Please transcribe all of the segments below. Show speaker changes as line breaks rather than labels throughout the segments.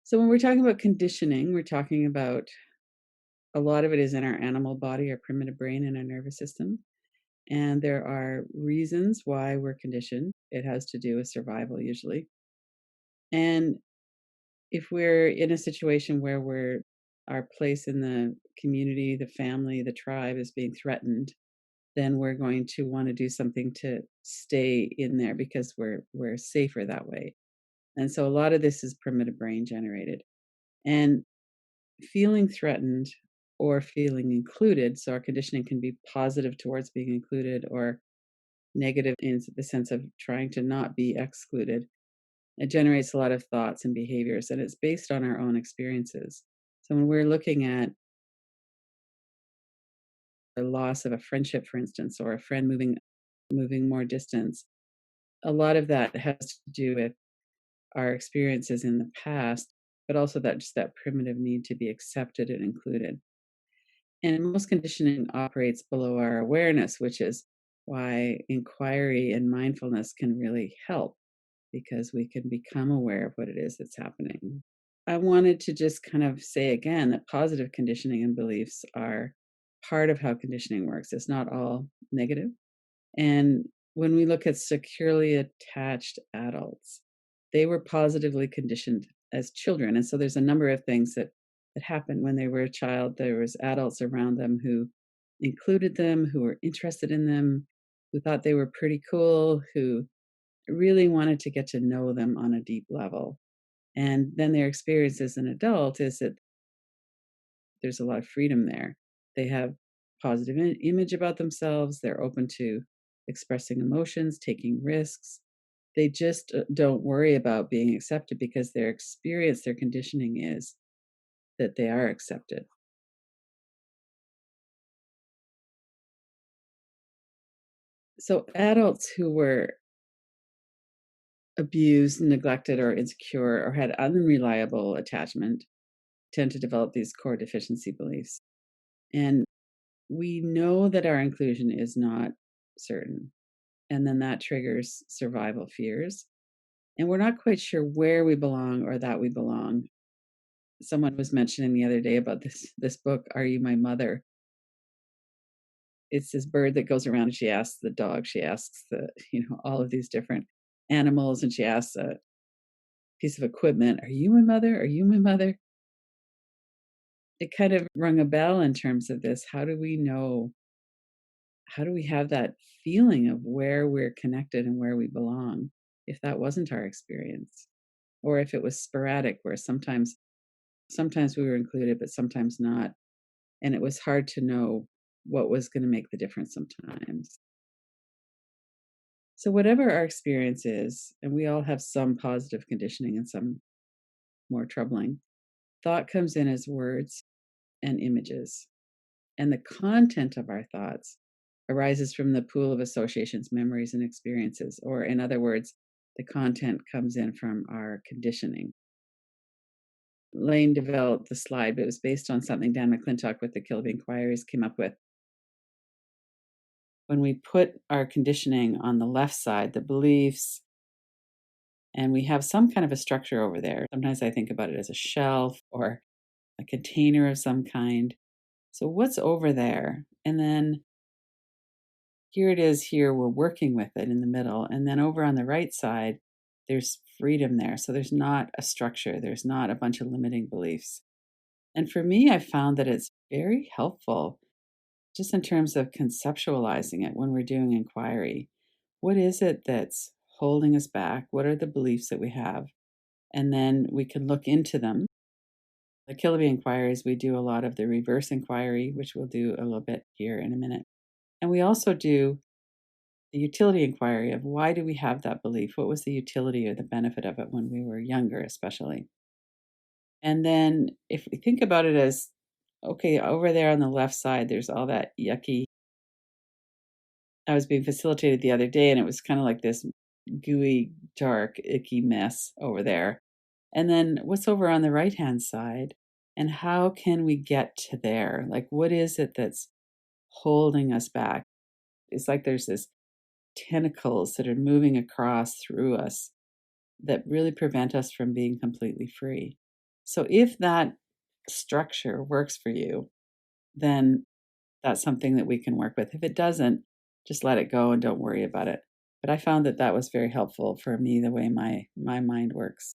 So when we're talking about conditioning, we're talking about a lot of it is in our animal body, our primitive brain, and our nervous system. And there are reasons why we're conditioned. It has to do with survival, usually. And if we're in a situation where our place in the community, the family, the tribe is being threatened, then we're going to want to do something to stay in there because we're safer that way. And so a lot of this is primitive brain generated. And feeling threatened or feeling included, so our conditioning can be positive towards being included or negative in the sense of trying to not be excluded. It generates a lot of thoughts and behaviors, and it's based on our own experiences. So when we're looking at the loss of a friendship, for instance, or a friend moving more distance, a lot of that has to do with our experiences in the past, but also that primitive need to be accepted and included. And most conditioning operates below our awareness, which is why inquiry and mindfulness can really help because we can become aware of what it is that's happening. I wanted to just kind of say again that positive conditioning and beliefs are part of how conditioning works. It's not all negative. And when we look at securely attached adults, they were positively conditioned as children. And so there's a number of things that happened when they were a child. There was adults around them who included them, who were interested in them, who thought they were pretty cool, who really wanted to get to know them on a deep level. And then their experience as an adult is that there's a lot of freedom there. They have positive image about themselves. They're open to expressing emotions, taking risks. They just don't worry about being accepted because their experience, their conditioning is that they are accepted. So adults who were abused, neglected, or insecure, or had unreliable attachment tend to develop these core deficiency beliefs. And we know that our inclusion is not certain. And then that triggers survival fears. And we're not quite sure where we belong or that we belong. Someone was mentioning the other day about this book, Are You My Mother? It's this bird that goes around and she asks the dog, she asks all of these different animals, and she asks a piece of equipment, Are you my mother? Are you my mother? It kind of rung a bell in terms of this. How do we know? How do we have that feeling of where we're connected and where we belong if that wasn't our experience? Or if it was sporadic, where sometimes we were included, but sometimes not. And it was hard to know what was going to make the difference sometimes. So, whatever our experience is, and we all have some positive conditioning and some more troubling, thought comes in as words and images. And the content of our thoughts arises from the pool of associations, memories, and experiences. Or, in other words, the content comes in from our conditioning. Lane developed the slide, but it was based on something Dan McClintock with the Kilby Inquiries came up with. When we put our conditioning on the left side, the beliefs, and we have some kind of a structure over there. Sometimes I think about it as a shelf or a container of some kind. So, what's over there? And then here it is, here we're working with it in the middle. And then over on the right side, there's freedom there. So, there's not a structure, there's not a bunch of limiting beliefs. And for me, I found that it's very helpful just in terms of conceptualizing it when we're doing inquiry. What is it that's holding us back? What are the beliefs that we have? And then we can look into them. The Kilby inquiries, we do a lot of the reverse inquiry, which we'll do a little bit here in a minute. And we also do the utility inquiry of why do we have that belief? What was the utility or the benefit of it when we were younger, especially? And then if we think about it as, okay, over there on the left side, there's all that yucky. I was being facilitated the other day, and it was kind of like this gooey, dark, icky mess over there. And then what's over on the right-hand side? And how can we get to there? Like, what is it that's holding us back? It's like there's this tentacles that are moving across through us that really prevent us from being completely free. So if that structure works for you, then that's something that we can work with. If it doesn't, just let it go and don't worry about it. But I found that that was very helpful for me, the way my mind works.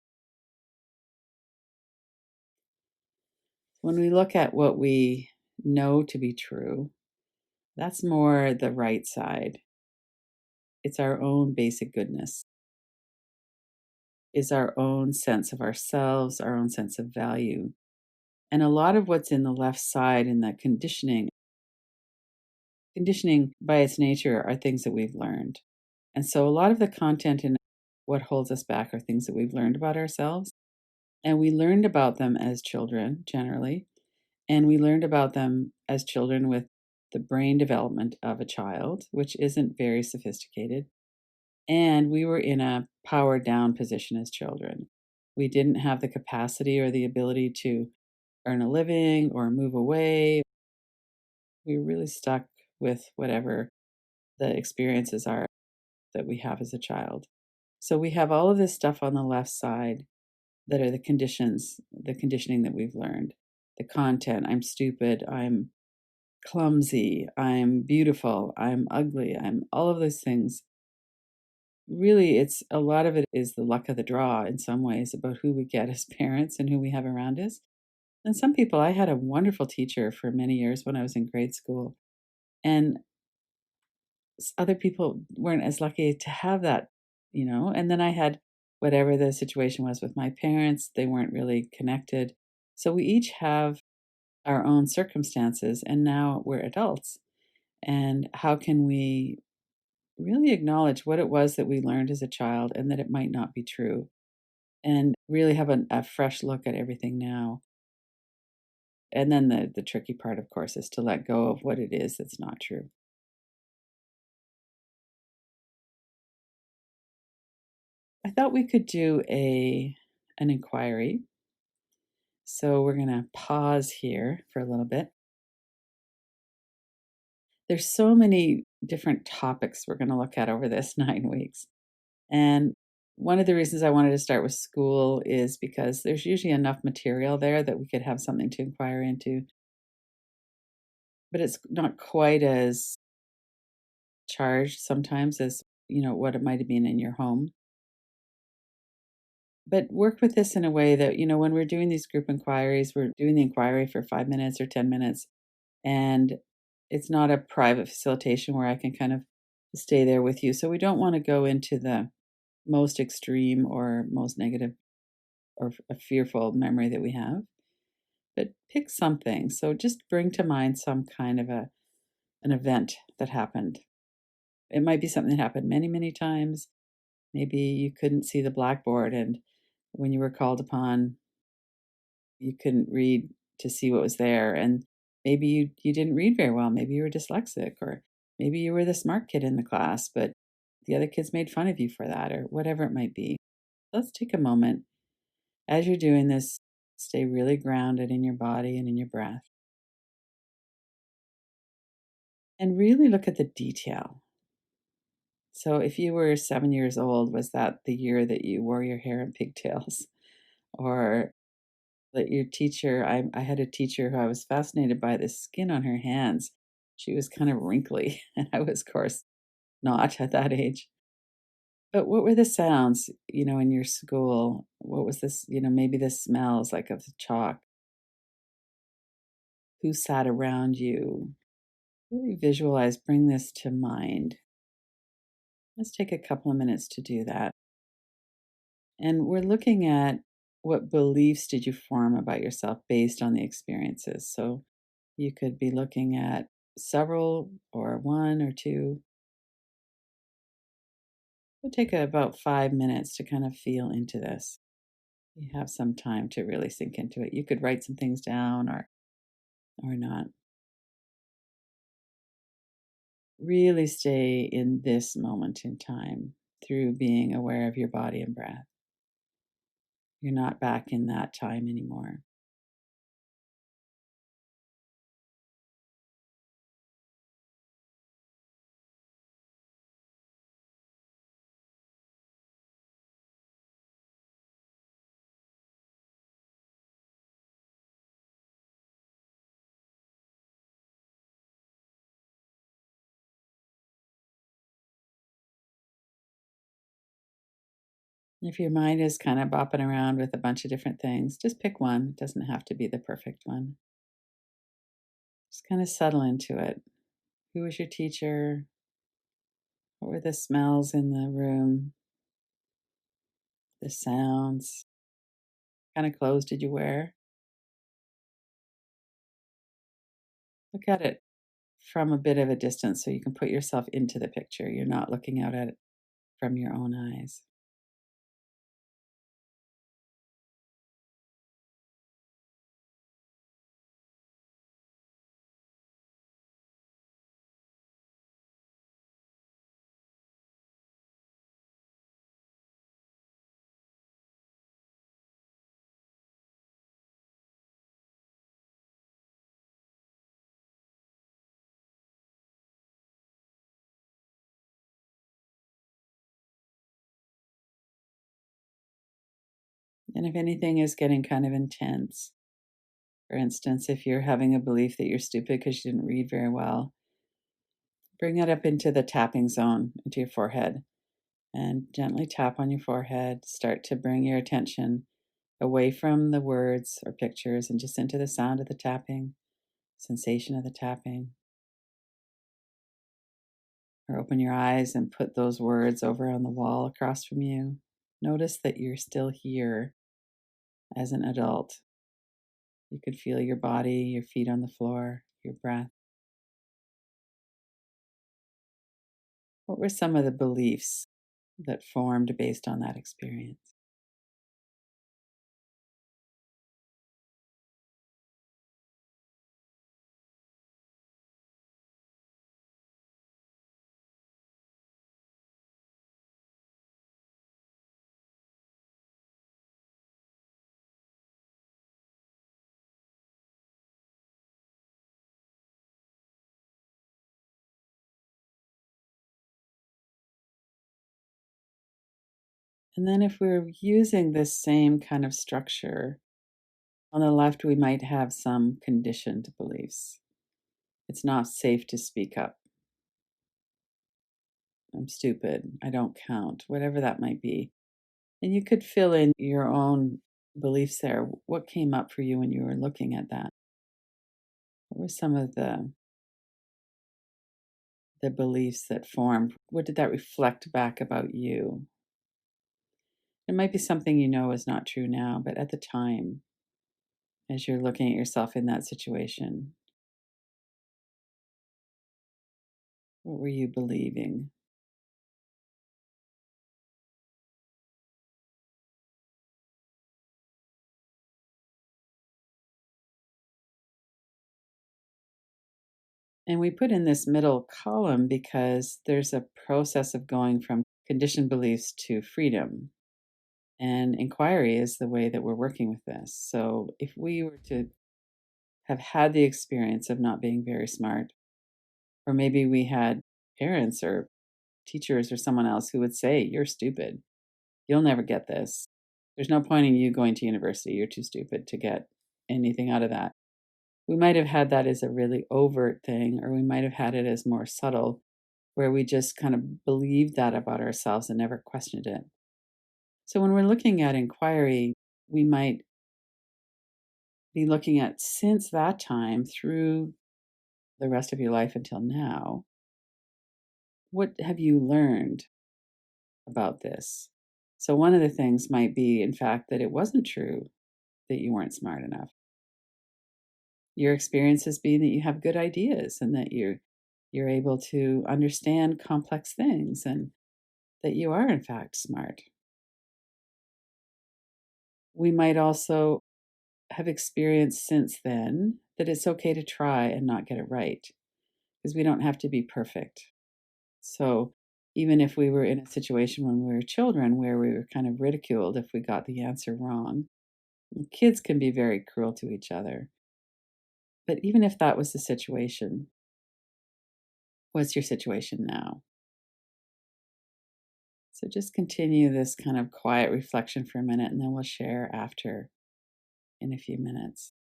When we look at what we know to be true, that's more the right side. It's our own basic goodness, is our own sense of ourselves, our own sense of value. And a lot of what's in the left side in that conditioning by its nature are things that we've learned. And so a lot of the content in what holds us back are things that we've learned about ourselves. And we learned about them as children, generally. And we learned about them as children with the brain development of a child, which isn't very sophisticated. And we were in a powered down position as children. We didn't have the capacity or the ability to earn a living or move away. We were really stuck with whatever the experiences are that we have as a child. So we have all of this stuff on the left side that are the conditions, the conditioning that we've learned, the content. I'm stupid. I'm clumsy. I'm beautiful. I'm ugly. I'm all of those things. Really, it's a lot of it is the luck of the draw in some ways about who we get as parents and who we have around us. And some people, I had a wonderful teacher for many years when I was in grade school. And other people weren't as lucky to have that. And then I had whatever the situation was with my parents, they weren't really connected. So we each have our own circumstances, and now we're adults. And how can we really acknowledge what it was that we learned as a child and that it might not be true? And really have a fresh look at everything now. And then the tricky part, of course, is to let go of what it is that's not true. I thought we could do an inquiry. So we're going to pause here for a little bit. There's so many different topics we're going to look at over this 9 weeks. And one of the reasons I wanted to start with school is because there's usually enough material there that we could have something to inquire into, but it's not quite as charged sometimes as, what it might have been in your home. But work with this in a way that, when we're doing these group inquiries, we're doing the inquiry for 5 minutes or 10 minutes. And it's not a private facilitation where I can kind of stay there with you. So we don't want to go into the most extreme or most negative or a fearful memory that we have, but pick something. So just bring to mind some kind of an event that happened. It might be something that happened many, many times. Maybe you couldn't see the blackboard, and when you were called upon, you couldn't read to see what was there. And maybe you didn't read very well. Maybe you were dyslexic, or maybe you were the smart kid in the class, but the other kids made fun of you for that, or whatever it might be. Let's take a moment as you're doing this. Stay really grounded in your body and in your breath. And really look at the detail. So, if you were 7 years old, was that the year that you wore your hair in pigtails? Or that your teacher, I had a teacher who I was fascinated by the skin on her hands. She was kind of wrinkly, and I was, of course, not at that age. But what were the sounds, in your school? What was this, maybe the smells like of the chalk? Who sat around you? Really visualize, bring this to mind. Let's take a couple of minutes to do that. And we're looking at what beliefs did you form about yourself based on the experiences. So you could be looking at several or one or two. It'll take about 5 minutes to kind of feel into this. You have some time to really sink into it. You could write some things down or not. Really stay in this moment in time through being aware of your body and breath. You're not back in that time anymore. If your mind is kind of bopping around with a bunch of different things, just pick one. It doesn't have to be the perfect one. Just kind of settle into it. Who was your teacher? What were the smells in the room? The sounds? What kind of clothes did you wear? Look at it from a bit of a distance so you can put yourself into the picture. You're not looking out at it from your own eyes. And if anything is getting kind of intense, for instance, if you're having a belief that you're stupid because you didn't read very well, bring it up into the tapping zone, into your forehead, and gently tap on your forehead. Start to bring your attention away from the words or pictures and just into the sound of the tapping, sensation of the tapping. Or open your eyes and put those words over on the wall across from you. Notice that you're still here as an adult. You could feel your body, your feet on the floor, your breath. What were some of the beliefs that formed based on that experience? And then, if we're using this same kind of structure, on the left, we might have some conditioned beliefs. It's not safe to speak up. I'm stupid. I don't count, whatever that might be. And you could fill in your own beliefs there. What came up for you when you were looking at that? What were some of the beliefs that formed? What did that reflect back about you? It might be something you know is not true now, but at the time, as you're looking at yourself in that situation, what were you believing? And we put in this middle column because there's a process of going from conditioned beliefs to freedom. And inquiry is the way that we're working with this. So if we were to have had the experience of not being very smart, or maybe we had parents or teachers or someone else who would say, "You're stupid. You'll never get this. There's no point in you going to university. You're too stupid to get anything out of that." We might have had that as a really overt thing, or we might have had it as more subtle, where we just kind of believed that about ourselves and never questioned it. So when we're looking at inquiry, we might be looking at since that time through the rest of your life until now, what have you learned about this? So one of the things might be, in fact, that it wasn't true that you weren't smart enough. Your experiences being that you have good ideas and that you're able to understand complex things and that you are in fact smart. We might also have experienced since then that it's okay to try and not get it right because we don't have to be perfect. So even if we were in a situation when we were children where we were kind of ridiculed if we got the answer wrong, kids can be very cruel to each other. But even if that was the situation, what's your situation now? So just continue this kind of quiet reflection for a minute and then we'll share after in a few minutes.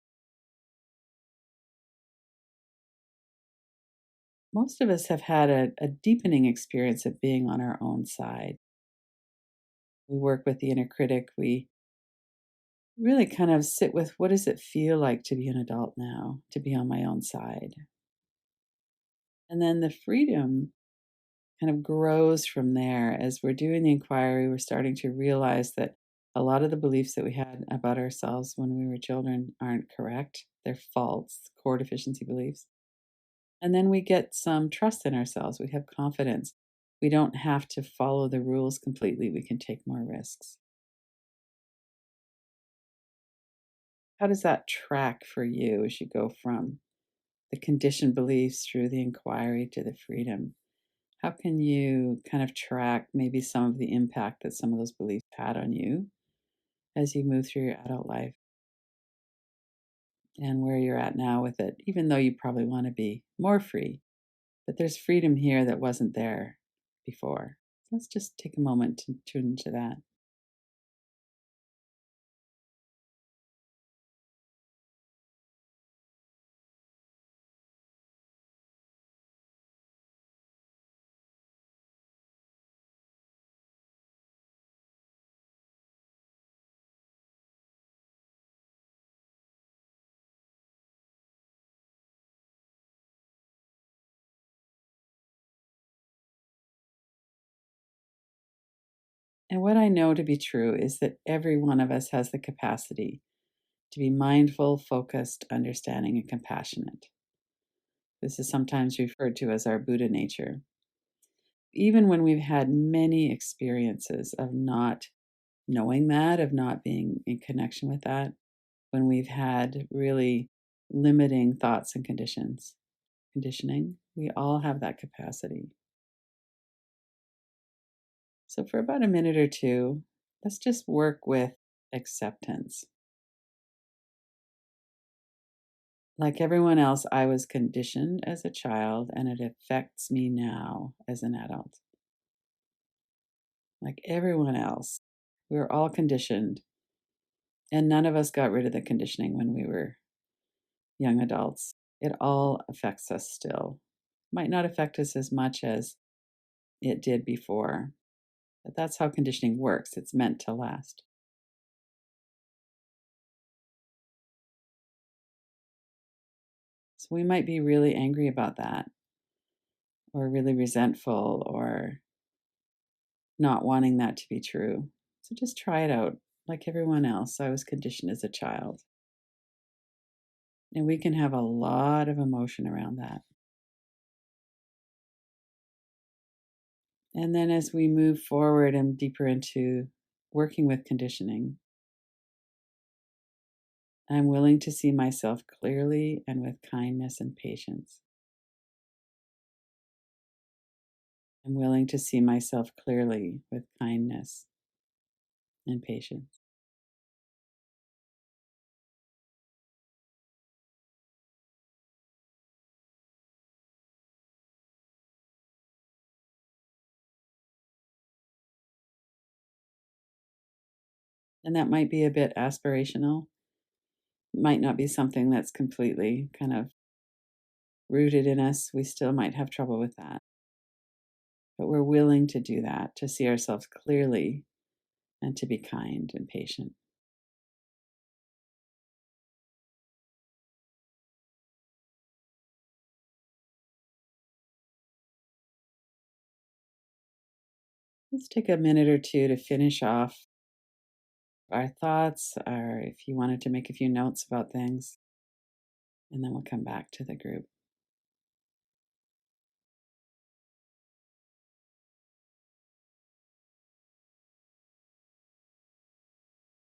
Most of us have had a deepening experience of being on our own side. We work with the inner critic. We really kind of sit with, what does it feel like to be an adult now, to be on my own side? And then the freedom kind of grows from there. As we're doing the inquiry, we're starting to realize that a lot of the beliefs that we had about ourselves when we were children aren't correct. They're false, core deficiency beliefs. And then we get some trust in ourselves. We have confidence. We don't have to follow the rules completely. We can take more risks. How does that track for you as you go from the conditioned beliefs through the inquiry to the freedom? How can you kind of track maybe some of the impact that some of those beliefs had on you as you move through your adult life and where you're at now with it, even though you probably want to be more free? But there's freedom here that wasn't there before. Let's just take a moment to tune into that. And what I know to be true is that every one of us has the capacity to be mindful, focused, understanding, and compassionate. This is sometimes referred to as our Buddha nature. Even when we've had many experiences of not knowing that, of not being in connection with that, when we've had really limiting thoughts and conditioning, we all have that capacity. So, for about a minute or two, let's just work with acceptance. Like everyone else, I was conditioned as a child and it affects me now as an adult. Like everyone else, we were all conditioned, and none of us got rid of the conditioning when we were young adults. It all affects us still. Might not affect us as much as it did before, but that's how conditioning works. It's meant to last. So we might be really angry about that, or really resentful, or not wanting that to be true. So just try it out. Like everyone else, I was conditioned as a child. And we can have a lot of emotion around that. And then as we move forward and deeper into working with conditioning, I'm willing to see myself clearly and with kindness and patience. I'm willing to see myself clearly with kindness and patience. And that might be a bit aspirational, might not be something that's completely kind of rooted in us. We still might have trouble with that. But we're willing to do that, to see ourselves clearly and to be kind and patient. Let's take a minute or two to finish off our thoughts, or if you wanted to make a few notes about things, and then we'll come back to the group.